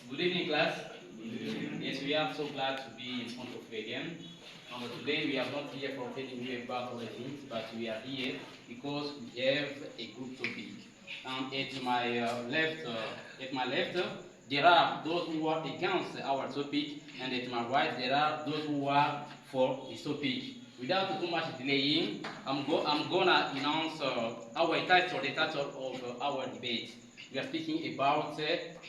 Good evening, class. Yes, we are so glad to be in front of you again. Today we are not here for telling you about other things, but we are here because we have a good topic. At my left, there are those who are against our topic, and at my right, there are those who are for this topic. Without too much delaying, I'm gonna announce the title of our debate. We are speaking about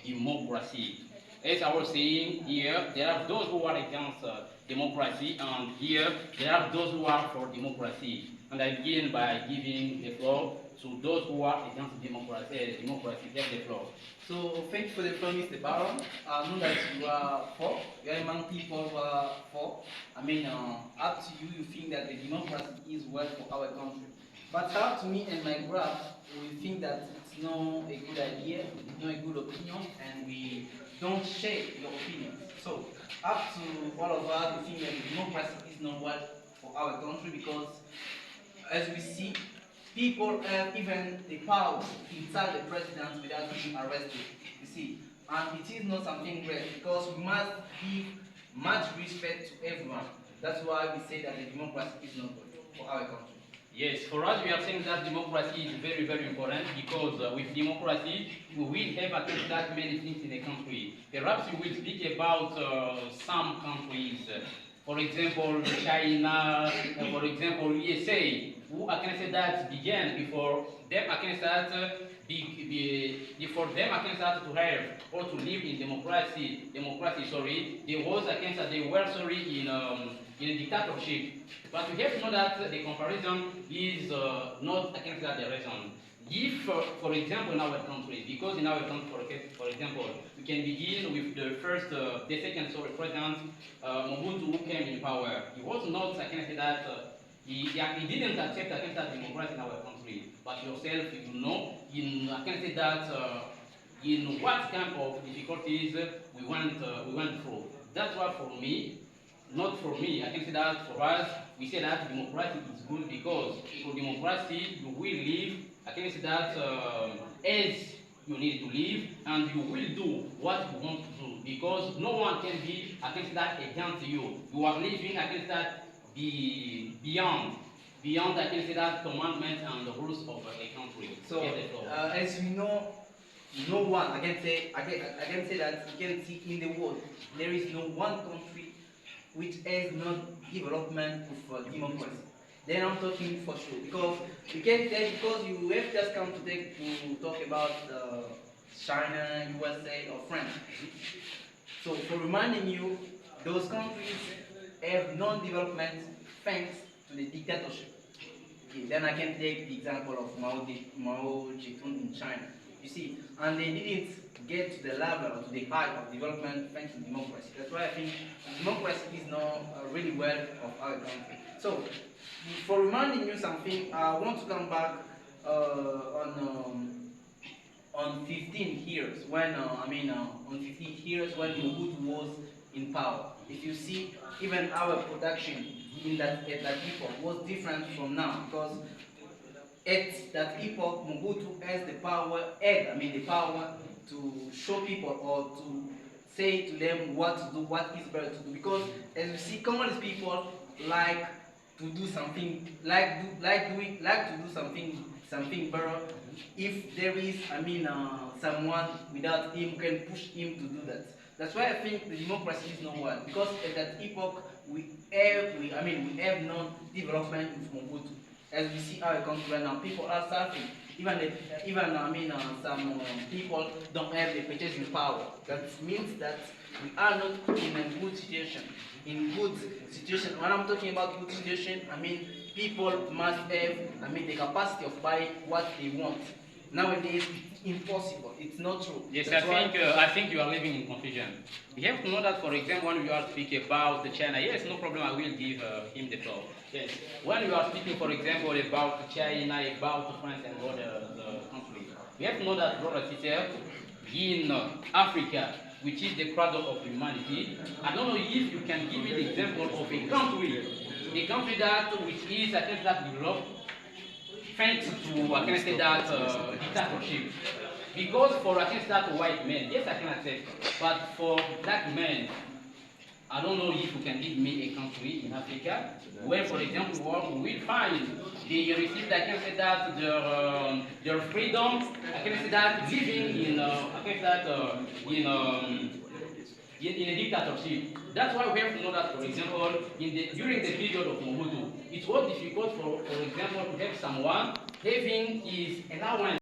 democracy. As I was saying here, there are those who are against democracy, and here there are those who are for democracy. And I begin by giving the floor to those who are against democracy. Democracy, take the floor. So thank you for the floor, Mr. Baron. I know that you are for. You are among people who are for. Up to you. You think that the democracy is well for our country. But up to me and my graph, we think that it's not a good idea, it's not a good opinion, and we don't share your opinion. So up to all of us, we think that the democracy is not well for our country because, as we see, people have even the power to insult the president without being arrested. You see, and it is not something great because we must give much respect to everyone. That's why we say that the democracy is not good for our country. Yes, for us we are saying that democracy is very, very important because with democracy we will have at least that many things in a country. Perhaps we will speak about some countries, for example China, for example USA, who I can say that began before them I can start before them I can start to have or to live in democracy sorry, there was I can say they were sorry in a dictatorship. But we have to know that the comparison is not against that direction. If, for example, in our country, because in our country, for example, we can begin with the second, sorry, president Mobutu who came in power. He was not against that. He didn't accept against that democracy in our country. But yourself, you know, I can say that in what kind of difficulties we went through. That's why for me, not for me, I can say that for us, we say that democracy is good because for democracy you will live, I can say that as you need to live and you will do what you want to do because no one can be, I can say that against you. You are living, I can say that beyond, I can say that commandment and the rules of a country. So, as you know, no one, I can say that you can see in the world, there is no one country which has no development of democracy. Then I'm talking for sure because you can tell because you have just come to talk about China, USA, or France. So for reminding you, those countries have non-development thanks to the dictatorship. Okay, then I can take the example of Mao Zedong in China. You see, and they didn't get to the level or to the height of development thanks to democracy. That's why I think democracy is not really well of our country. So, for reminding you something, I want to come back on 15 years when on 15 years when Mobutu was in power. If you see, even our production at that epoch was different from now because at that epoch, Mobutu has the power to show people or to say to them what to do, what is better to do. Because as you see, common people like to do something, like to do something better. If there is, someone without him who can push him to do that. That's why I think the democracy is not one because at that epoch we have no development with Mobutu as we see our country right now, people are suffering. Some people don't have the purchasing power. That means that we are not in a good situation. In good situation, when I'm talking about good situation, I mean people must have, the capacity of buying what they want. Nowadays, it's impossible. It's not true. Yes, I think you are living in confusion. We have to know that, for example, when you are speaking about China, yes, no problem, I will give him the floor. Yes, when you are speaking, for example, about China, about France and other countries, we have to know that, brother, sister, in Africa, which is the cradle of humanity, I don't know if you can give me the example of a country that which is, I think, that developed thanks to, I can say that, dictatorship. Because for, I can start white men, yes, I can accept. But for black men, I don't know if you can give me a country in Africa where, for example, we will find they received, I can say that, their freedom, I can say that, living in, I can say that, in a dictatorship. That's why we have to know that, for example, during the period of Mobutu, it was difficult for example, to have someone having his allowance